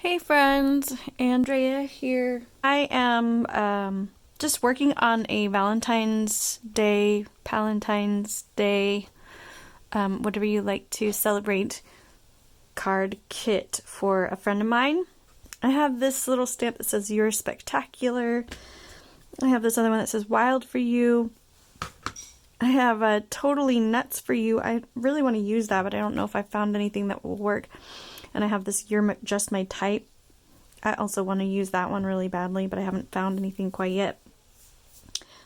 Hey friends, Andrea here. I am just working on a Valentine's Day, whatever you like to celebrate, card kit for a friend of mine. I have this little stamp that says "You're Spectacular." I have this other one that says "Wild for You." I have a "Totally Nuts for You." I really want to use that, but I don't know if I found anything that will work. And I have this "You're Just My Type." I also want to use that one really badly, but I haven't found anything quite yet.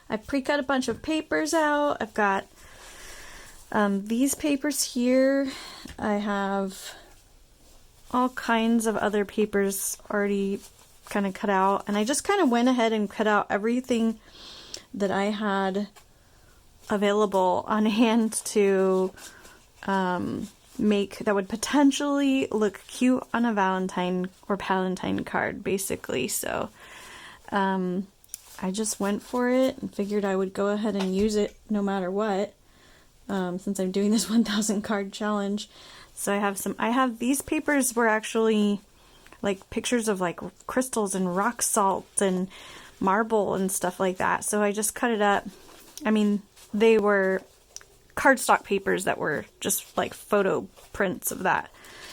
I pre-cut a bunch of papers out. I've got these papers here. I have all kinds of other papers already kind of cut out. And I just kind of went ahead and cut out everything that I had available on hand to make that would potentially look cute on a Valentine or Palentine card, basically. So I just went for it and figured I would go ahead and use it no matter what, since I'm doing this 1,000 card challenge. So I have these papers were actually like pictures of like crystals and rock salt and marble and stuff like that. So I just cut it up. I mean, they were cardstock papers that were just like photo prints of that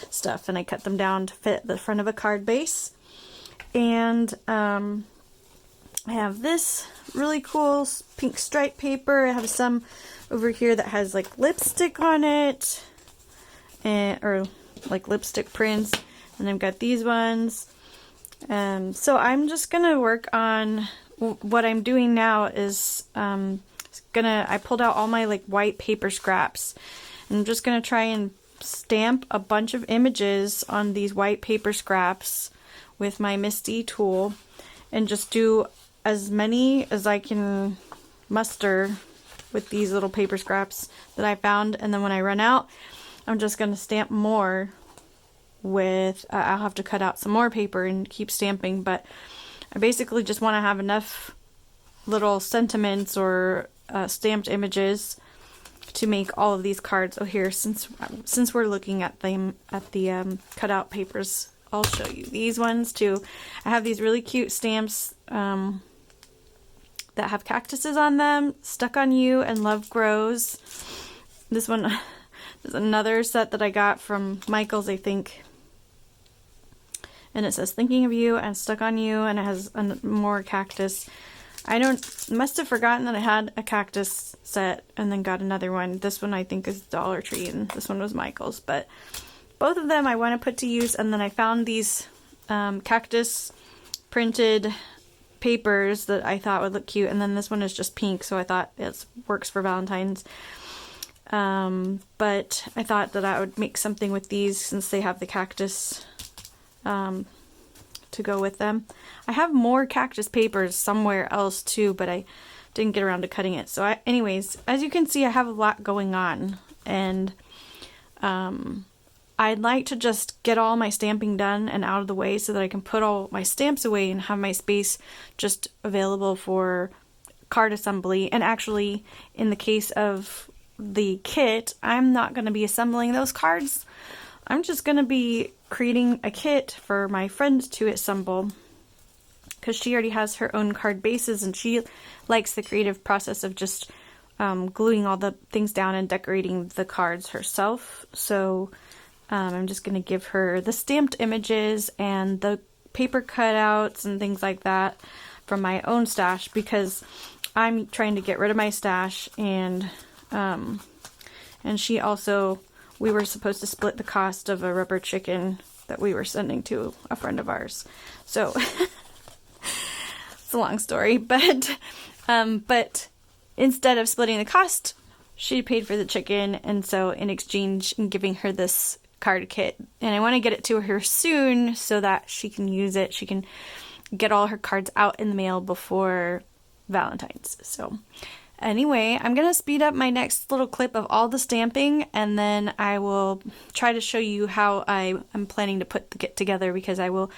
stuff, and I cut them down to fit the front of a card base. And I have this really cool pink stripe paper. I have some over here that has like lipstick on it, or like lipstick prints, and I've got these ones. So I'm just gonna work on what I'm doing now is I pulled out all my like white paper scraps, and I'm just gonna try and stamp a bunch of images on these white paper scraps with my Misty tool, and just do as many as I can muster with these little paper scraps that I found. And then when I run out, I'm just gonna stamp more with I'll have to cut out some more paper and keep stamping, but I basically just want to have enough little sentiments or stamped images to make all of these cards. Oh, here, since we're looking at them at the cutout papers, I'll show you these ones too. I have these really cute stamps that have cactuses on them, "Stuck on You" and "Love Grows." This one is another set that I got from Michael's, I think, and it says "Thinking of You" and "Stuck on You," and it has more cactus. Must have forgotten that I had a cactus set and then got another one. This one I think is Dollar Tree, and this one was Michael's, but both of them I want to put to use. And then I found these cactus printed papers that I thought would look cute, and then this one is just pink, so I thought it works for Valentine's. But I thought that I would make something with these since they have the cactus to go with them. I have more cactus papers somewhere else too, but I didn't get around to cutting it. So anyways, as you can see, I have a lot going on, and I'd like to just get all my stamping done and out of the way so that I can put all my stamps away and have my space just available for card assembly. And actually, in the case of the kit, I'm not going to be assembling those cards. I'm just going to be creating a kit for my friend to assemble, because she already has her own card bases and she likes the creative process of just gluing all the things down and decorating the cards herself. So I'm just going to give her the stamped images and the paper cutouts and things like that from my own stash, because I'm trying to get rid of my stash, and she also, we were supposed to split the cost of a rubber chicken that we were sending to a friend of ours. So it's a long story, but instead of splitting the cost, she paid for the chicken, and so in exchange, I'm giving her this card kit, and I want to get it to her soon so that she can use it. She can get all her cards out in the mail before Valentine's. So anyway, I'm going to speed up my next little clip of all the stamping, and then I will try to show you how I am planning to put the kit together, because I will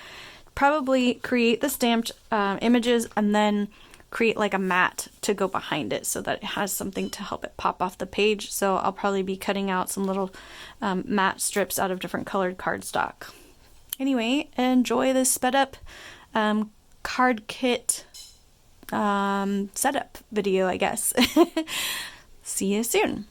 probably create the stamped images and then create like a mat to go behind it so that it has something to help it pop off the page. So I'll probably be cutting out some little matte strips out of different colored cardstock. Anyway, enjoy this sped up card kit setup video, I guess. See you soon.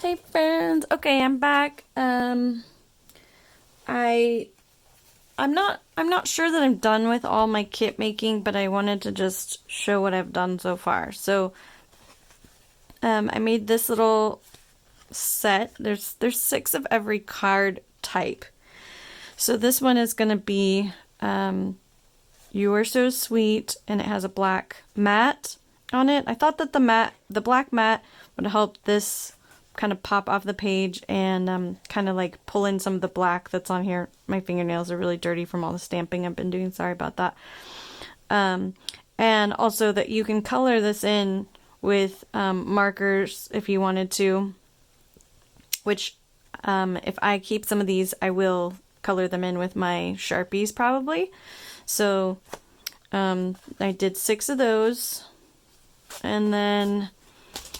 Hey friends. Okay, I'm back. I'm not sure that I'm done with all my kit making, but I wanted to just show what I've done so far. So I made this little set. There's 6 of every card type. So this one is going to be You Are So Sweet, and it has a black mat on it. I thought that the black mat would help this kind of pop off the page and kind of like pull in some of the black that's on here. My fingernails are really dirty from all the stamping I've been doing. Sorry about that. And also that you can color this in with markers if you wanted to, which if I keep some of these, I will color them in with my Sharpies probably. So I did 6 of those, and then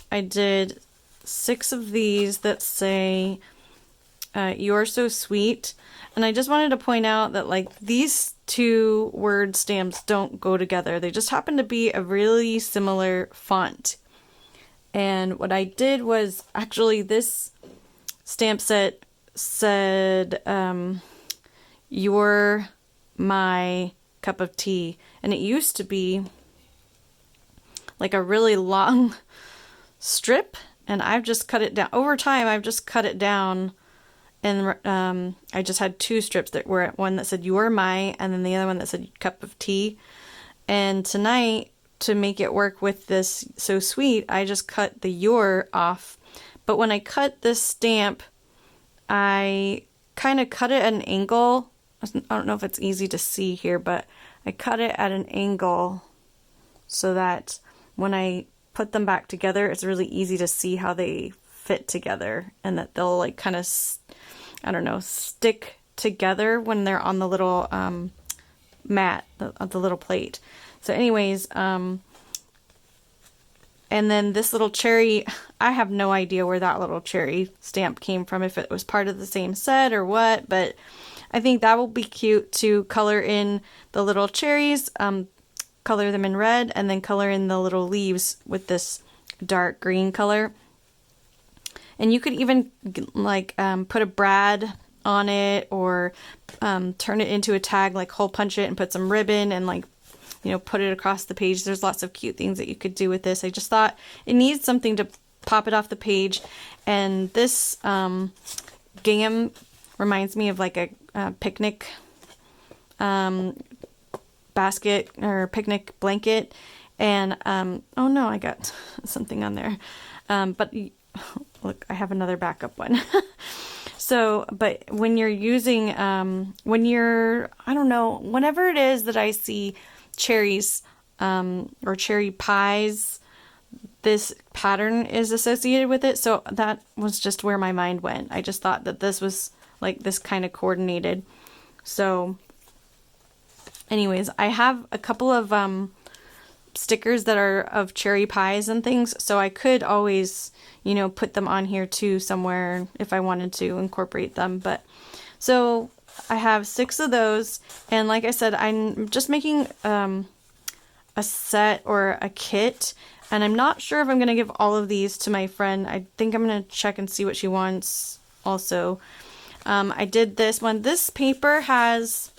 I did 6 of these that say You're So Sweet. And I just wanted to point out that like these 2 word stamps don't go together. They just happen to be a really similar font. And what I did was actually this stamp set said You're My Cup of Tea, and it used to be like a really long strip, and I've just cut it down. Over time, I've just cut it down, and I just had 2 strips that were one that said You're My, and then the other one that said Cup of Tea. And tonight, to make it work with this So Sweet, I just cut the Your off. But when I cut this stamp, I kind of cut it at an angle. I don't know if it's easy to see here, but I cut it at an angle so that when I put them back together, it's really easy to see how they fit together, and that they'll like kind of, I don't know, stick together when they're on the little mat, the little plate. So anyways, and then this little cherry, I have no idea where that little cherry stamp came from, if it was part of the same set or what, but I think that will be cute to color in the little cherries, color them in red, and then color in the little leaves with this dark green color. And you could even like put a brad on it, or turn it into a tag, like hole punch it and put some ribbon and like, you know, put it across the page. There's lots of cute things that you could do with this. I just thought it needs something to pop it off the page. And this gingham reminds me of like a picnic basket or picnic blanket. And oh no, I got something on there. But look, I have another backup one. So, but when you're using, I don't know, whenever it is that I see cherries or cherry pies, this pattern is associated with it. So that was just where my mind went. I just thought that this was like this kind of coordinated. So anyways, I have a couple of stickers that are of cherry pies and things, so I could always, you know, put them on here too somewhere if I wanted to incorporate them. But so I have 6 of those, and like I said, I'm just making a set or a kit, and I'm not sure if I'm going to give all of these to my friend. I think I'm going to check and see what she wants also. I did this one. This paper has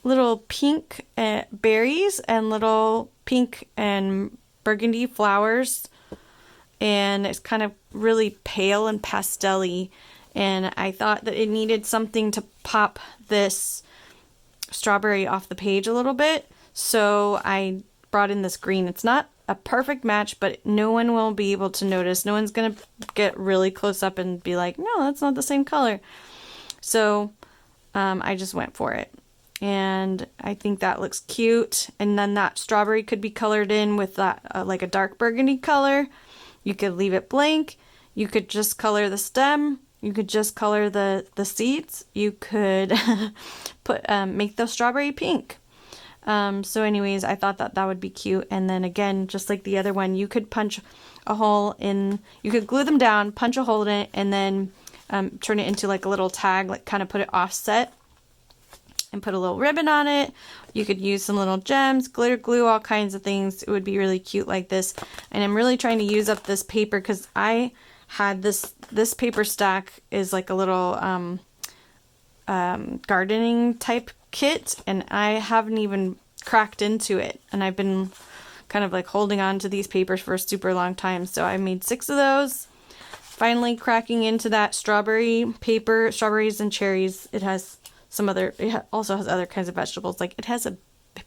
little pink berries and little pink and burgundy flowers, and it's kind of really pale and pastel-y, and I thought that it needed something to pop this strawberry off the page a little bit, so I brought in this green. It's not a perfect match, but no one will be able to notice. No one's gonna get really close up and be like, no, that's not the same color. So I just went for it. And I think that looks cute. And then that strawberry could be colored in with that like a dark burgundy color. You could leave it blank. You could just color the stem. You could just color the seeds. You could put make the strawberry pink. So anyways, I thought that would be cute. And then again, just like the other one, you could punch a hole in, you could glue them down, punch a hole in it, and then turn it into like a little tag, like kind of put it offset and put a little ribbon on it. You could use some little gems, glitter glue, all kinds of things. It would be really cute like this. And I'm really trying to use up this paper because I had this paper stack is like a little gardening type kit, and I haven't even cracked into it, and I've been kind of like holding on to these papers for a super long time. So I made 6 of those. Finally cracking into that strawberry paper, strawberries and cherries. It has some other, also has other kinds of vegetables. Like it has a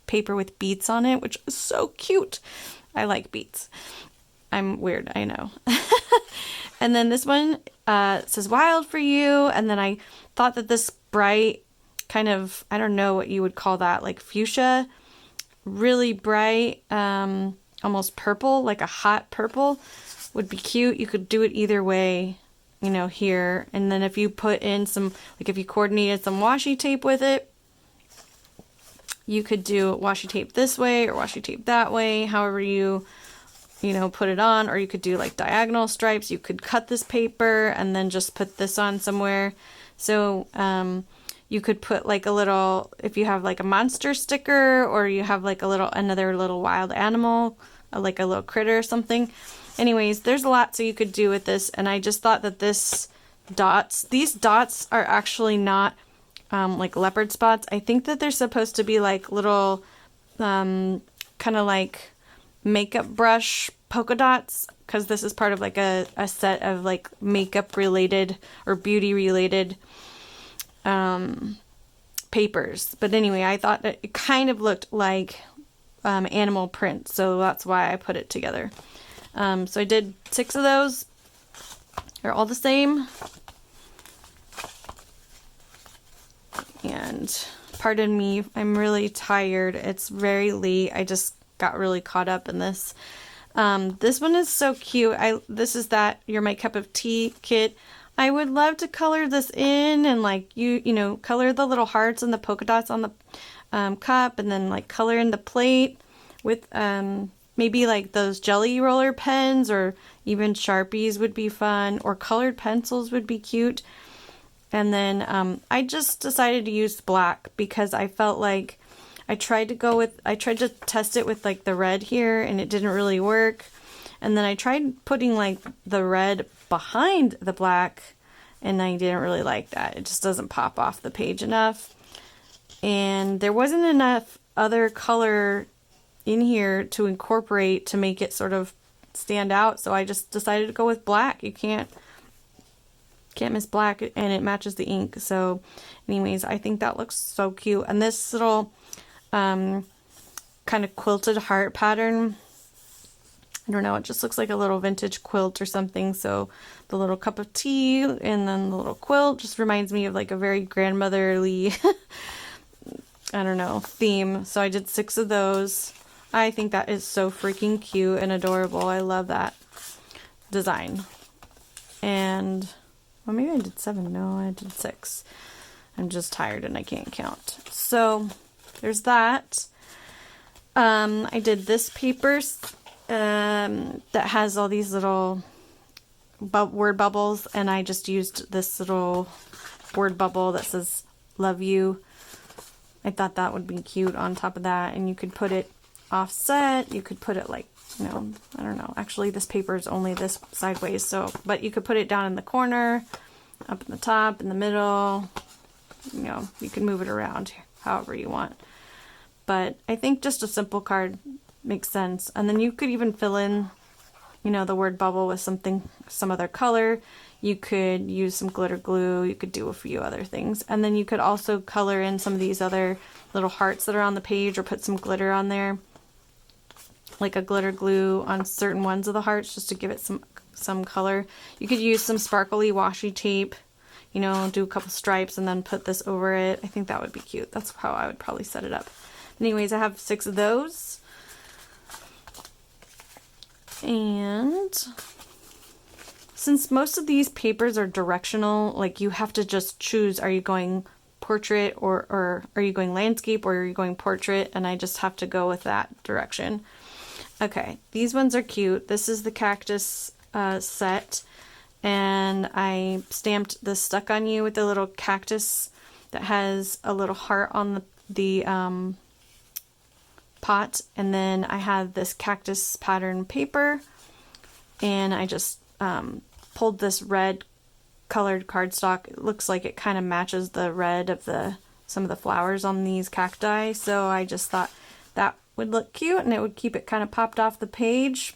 paper with beets on it, which is so cute. I like beets. I'm weird, I know. And then this one says wild for you. And then I thought that this bright kind of, I don't know what you would call that, like fuchsia, really bright, almost purple, like a hot purple, would be cute. You could do it either way, you know, here. And then if you put in some, like if you coordinated some washi tape with it, you could do washi tape this way or washi tape that way, however you know, put it on. Or you could do like diagonal stripes. You could cut this paper and then just put this on somewhere. So you could put like a little, if you have like a monster sticker, or you have like another little wild animal, like a little critter or something. Anyways, there's a lot so you could do with this, and I just thought that these dots are actually not like leopard spots. I think that they're supposed to be like little kind of like makeup brush polka dots, because this is part of like a set of like makeup related or beauty related papers. But anyway, I thought that it kind of looked like animal print, so that's why I put it together. So I did 6 of those. They're all the same. And pardon me, I'm really tired. It's very late. I just got really caught up in this. This one is so cute. This is that You're My Cup of Tea kit. I would love to color this in and like you know, color the little hearts and the polka dots on the cup, and then like color in the plate with maybe like those jelly roller pens, or even Sharpies would be fun, or colored pencils would be cute. And then I just decided to use black because I felt like I tried to test it with like the red here, and it didn't really work. And then I tried putting like the red behind the black, and I didn't really like that. It just doesn't pop off the page enough. And there wasn't enough other color in here to incorporate to make it sort of stand out, so I just decided to go with black. You can't miss black, and it matches the ink. So anyways, I think that looks so cute. And this little kind of quilted heart pattern, I don't know, it just looks like a little vintage quilt or something. So the little cup of tea and then the little quilt just reminds me of like a very grandmotherly I don't know, theme. So I did 6 of those. I think that is so freaking cute and adorable. I love that design. And, well, maybe I did 7. No, I did 6. I'm just tired and I can't count. So there's that. I did this paper that has all these little word bubbles, and I just used this little word bubble that says love you. I thought that would be cute on top of that, and you could put it offset. You could put it like, you know, I don't know. Actually, this paper is only this sideways, so, but you could put it down in the corner, up in the top, in the middle. You know, you can move it around however you want. But I think just a simple card makes sense. And then you could even fill in, you know, the word bubble with something, some other color. You could use some glitter glue. You could do a few other things. And then you could also color in some of these other little hearts that are on the page, or put some glitter on there, like a glitter glue on certain ones of the hearts, just to give it some color. You could use some sparkly washi tape, you know, do a couple stripes and then put this over it. I think that would be cute. That's how I would probably set it up. Anyways, I have 6 of those. And since most of these papers are directional, like you have to just choose, are you going portrait or are you going landscape, or are you going portrait? And I just have to go with that direction. Okay, these ones are cute. This is the cactus set, and I stamped the Stuck on You with the little cactus that has a little heart on the pot, and then I have this cactus pattern paper, and I just pulled this red colored cardstock. It looks like it kind of matches the red of some of the flowers on these cacti, so I just thought that would look cute and it would keep it kind of popped off the page,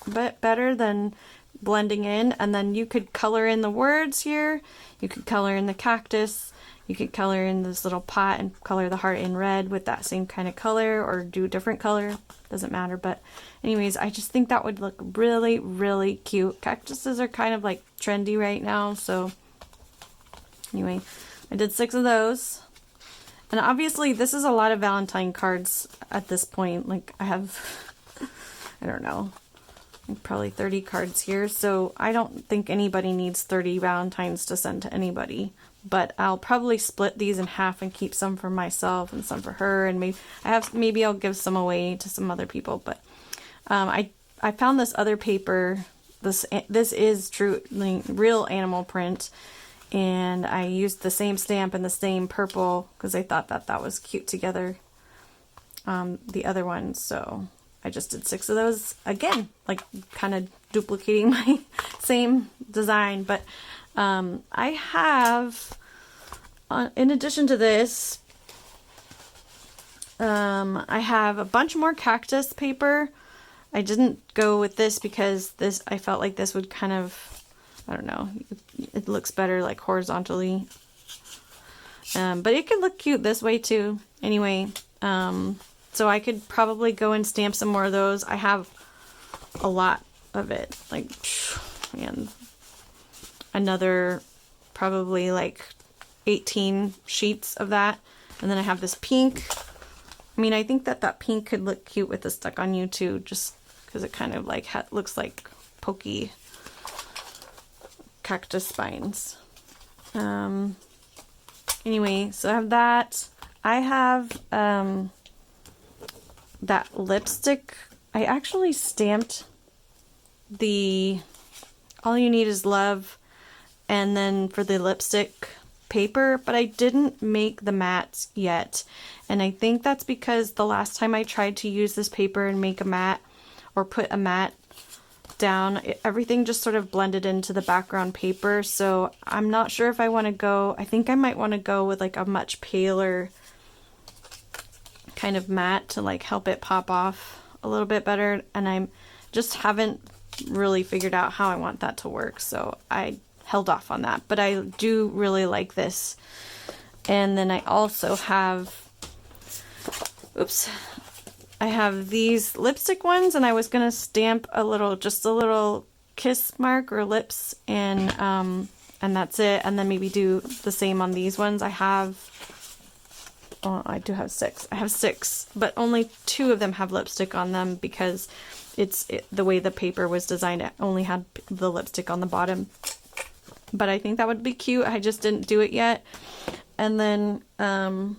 but better than blending in. And then you could color in the words here, you could color in the cactus, you could color in this little pot and color the heart in red with that same kind of color, or do a different color, doesn't matter. But anyways, I just think that would look really, really cute. Cactuses are kind of like trendy right now, so anyway, I did 6 of those. And obviously this is a lot of Valentine cards at this point. Like I have, I don't know, probably 30 cards here, so I don't think anybody needs 30 Valentines to send to anybody. But I'll probably split these in half and keep some for myself and some for her, and maybe I'll give some away to some other people. But I found this other paper. This is true real animal print, and I used the same stamp and the same purple because I thought that was cute together. The other one, so I just did 6 of those again, like kind of duplicating my same design. But I have, in addition to this, I have a bunch more cactus paper. I didn't go with this because I felt like this would kind of, I don't know, it looks better like horizontally. But it could look cute this way too. Anyway, so I could probably go and stamp some more of those. I have a lot of it, like, man, another probably like 18 sheets of that. And then I have this pink. I mean, I think that pink could look cute with the Stuck on You too, just because it kind of like looks like pokey cactus spines. Anyway, so I have that. I have that lipstick. I actually stamped the All You Need Is Love and then for the lipstick paper, but I didn't make the matte yet. And I think that's because the last time I tried to use this paper and make a matte or put a matte down, everything just sort of blended into the background paper. So I'm not sure if I want to go, I think I might want to go with like a much paler kind of matte to like help it pop off a little bit better. And I just haven't really figured out how I want that to work, so I held off on that. But I do really like this. And then I also have, oops, I have these lipstick ones, and I was gonna stamp just a little kiss mark or lips, and that's it. And then maybe do the same on these ones. I do have 6. I have 6, but only 2 of them have lipstick on them because the way the paper was designed, it only had the lipstick on the bottom. But I think that would be cute. I just didn't do it yet. And then I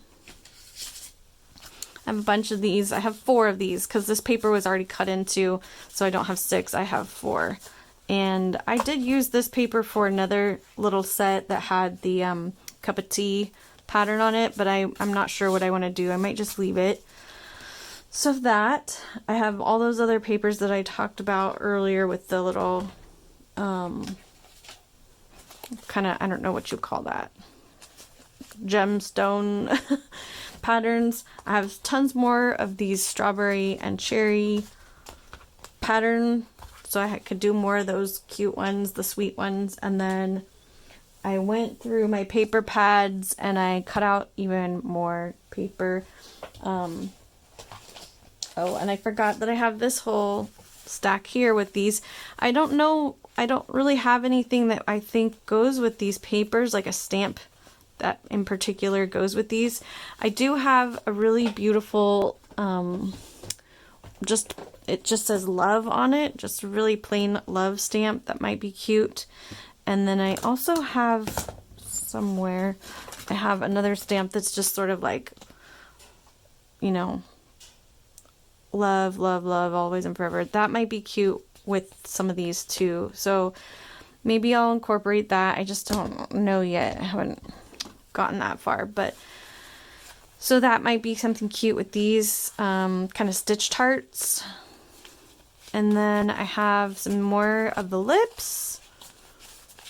have a bunch of these. I have 4 of these because this paper was already cut into, so I don't have 6. I have 4. And I did use this paper for another little set that had the cup of tea pattern on it, but I'm not sure what I want to do. I might just leave it. So that, I have all those other papers that I talked about earlier with the little kind of, I don't know what you call that, gemstone patterns. I have tons more of these strawberry and cherry pattern, so I could do more of those cute ones, the sweet ones. And then I went through my paper pads and I cut out even more paper. Oh, and I forgot that I have this whole stack here with these. I don't know, I don't really have anything that I think goes with these papers, like a stamp that in particular goes with these. I do have a really beautiful, it just says love on it, just a really plain love stamp that might be cute. And then I also have somewhere, I have another stamp that's just sort of like, you know, love, love, love, always and forever. That might be cute with some of these too. So maybe I'll incorporate that. I just don't know yet. I haven't gotten that far, but so that might be something cute with these kind of stitched hearts. And then I have some more of the lips.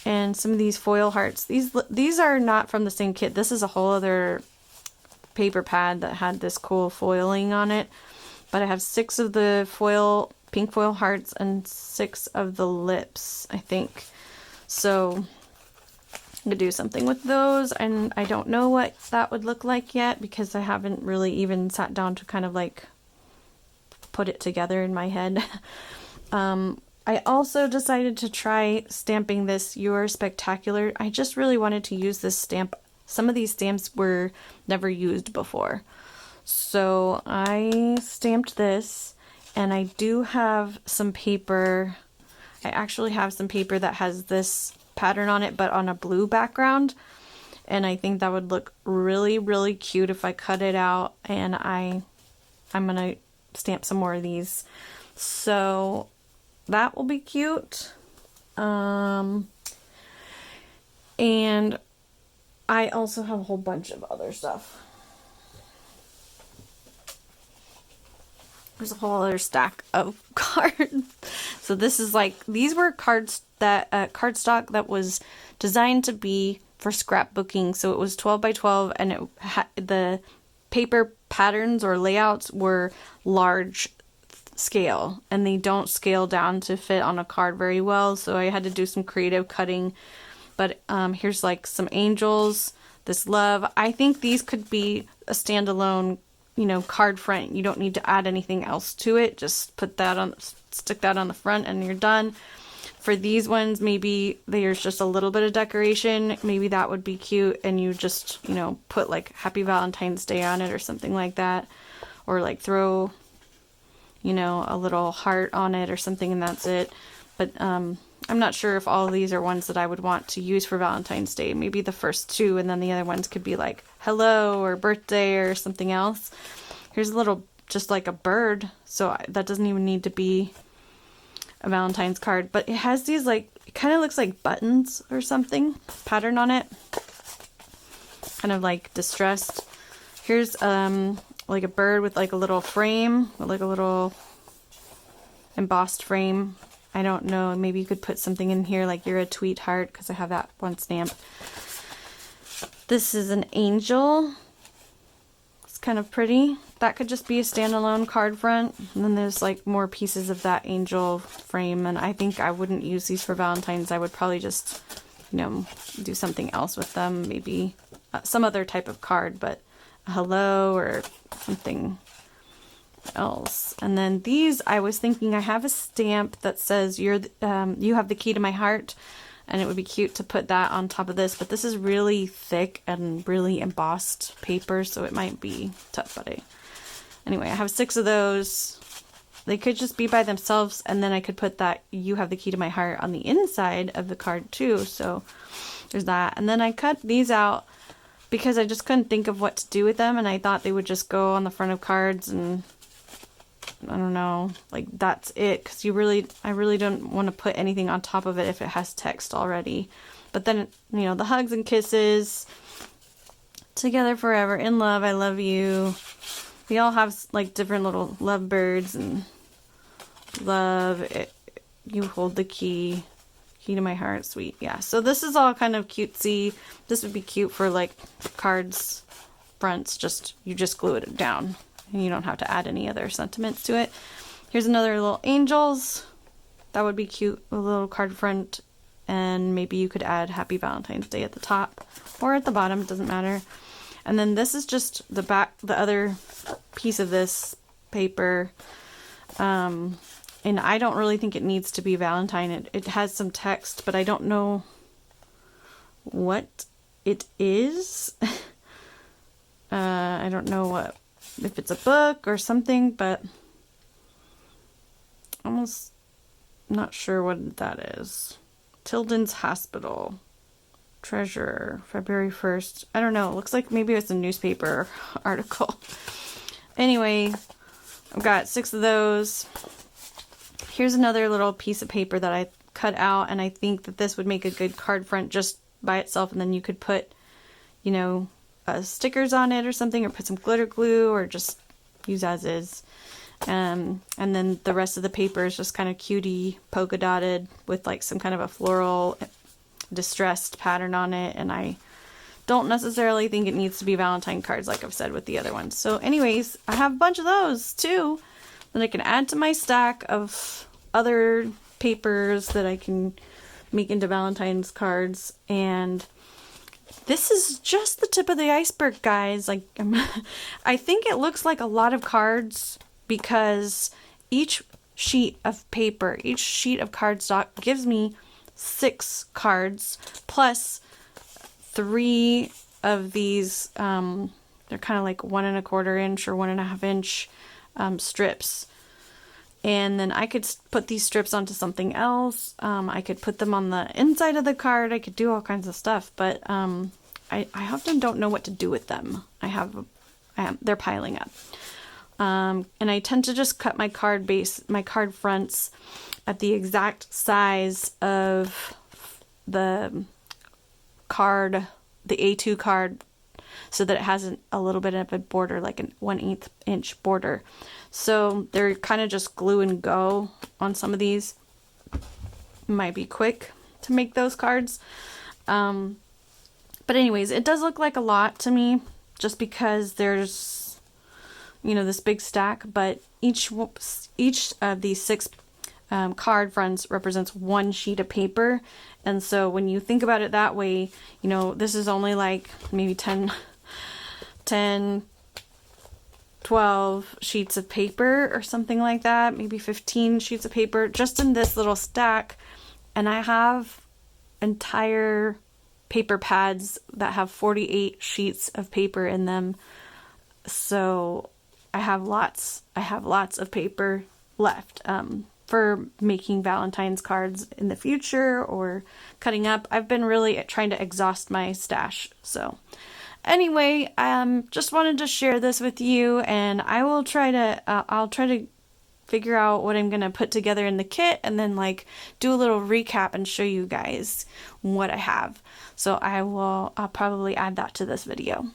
and some of these foil hearts. These are not from the same kit. This is a whole other paper pad that had this cool foiling on it. But I have 6 of the pink foil hearts and 6 of the lips, I think. So I'm gonna do something with those, and I don't know what that would look like yet because I haven't really even sat down to kind of like put it together in my head. I also decided to try stamping this You're Spectacular. I just really wanted to use this stamp. Some of these stamps were never used before. So I stamped this, and I do have some paper. I actually have some paper that has this pattern on it, but on a blue background. And I think that would look really, really cute if I cut it out, and I'm gonna stamp some more of these. So that will be cute. And I also have a whole bunch of other stuff. There's a whole other stack of cards. So this is like, these were cards that cardstock that was designed to be for scrapbooking. So it was 12 by 12, and the paper patterns or layouts were large scale, and they don't scale down to fit on a card very well, so I had to do some creative cutting. But here's like some angels, this love. I think these could be a standalone, you know, card front. You don't need to add anything else to it. Just put that on, stick that on the front, and you're done. For these ones, maybe there's just a little bit of decoration. Maybe that would be cute, and you just, you know, put like Happy Valentine's Day on it or something like that, or like throw, you know, a little heart on it or something, and that's it. But I'm not sure if all of these are ones that I would want to use for Valentine's Day. Maybe the first 2, and then the other ones could be like hello or birthday or something else. Here's a little, just like a bird, so that doesn't even need to be a Valentine's card. But it has these like, it kind of looks like buttons or something pattern on it, kind of like distressed. Here's like a bird with like a little frame, with like a little embossed frame. I don't know, maybe you could put something in here like you're a tweetheart, because I have that one stamp. This is an angel. It's kind of pretty. That could just be a standalone card front. And then there's like more pieces of that angel frame, and I think I wouldn't use these for Valentine's. I would probably just, you know, do something else with them, maybe some other type of card, but a hello or something else. And then these, I was thinking I have a stamp that says you have the key to my heart, and it would be cute to put that on top of this, but this is really thick and really embossed paper, so it might be tough. But anyway, I have 6 of those. They could just be by themselves, and then I could put that you have the key to my heart on the inside of the card too. So there's that. And then I cut these out because I just couldn't think of what to do with them, and I thought they would just go on the front of cards, and I don't know, like that's it, because I really don't want to put anything on top of it if it has text already. But then, you know, the hugs and kisses, together forever, in love, I love you. We all have like different little love birds, and love it, you hold the key to my heart, sweet. Yeah, so this is all kind of cutesy. This would be cute for like cards fronts, you just glue it down, and you don't have to add any other sentiments to it. Here's another little angels. That would be cute, a little card front, and maybe you could add Happy Valentine's Day at the top or at the bottom, it doesn't matter. And then this is just the back, the other piece of this paper. And I don't really think it needs to be Valentine. It has some text, but I don't know what it is. I don't know if it's a book or something, but almost not sure what that is. Tilden's Hospital. Treasurer, February 1st. I don't know. It looks like maybe it's a newspaper article. Anyway, I've got 6 of those. Here's another little piece of paper that I cut out, and I think that this would make a good card front just by itself, and then you could put, you know, stickers on it or something, or put some glitter glue, or just use as is. And then the rest of the paper is just kind of cutie polka dotted with like some kind of a floral distressed pattern on it, and I don't necessarily think it needs to be Valentine cards like I've said with the other ones. So anyways, I have a bunch of those too that I can add to my stack of other papers that I can make into Valentine's cards. And this is just the tip of the iceberg, guys. Like, I think it looks like a lot of cards because each sheet of paper, each sheet of cardstock gives me 6 cards plus 3 of these, they're kind of like 1 1/4 inch or 1 1/2 inch strips. And then I could put these strips onto something else. I could put them on the inside of the card. I could do all kinds of stuff, but I often don't know what to do with them. They're piling up. And I tend to just cut my card fronts at the exact size of the card, the A2 card, so that it has a little bit of a border, like a 1/8 inch border. So they're kind of just glue and go on some of these. Might be quick to make those cards. But anyways, it does look like a lot to me just because there's, you know, this big stack, but each of these 6 card fronts represents 1 sheet of paper. And so when you think about it that way, you know, this is only like maybe 10, 12 sheets of paper or something like that, maybe 15 sheets of paper just in this little stack. And I have entire paper pads that have 48 sheets of paper in them. So I have lots of paper left for making Valentine's cards in the future or cutting up. I've been really trying to exhaust my stash. So anyway, just wanted to share this with you, and I will try to I'll try to figure out what I'm gonna put together in the kit, and then like do a little recap and show you guys what I have. So I'll probably add that to this video.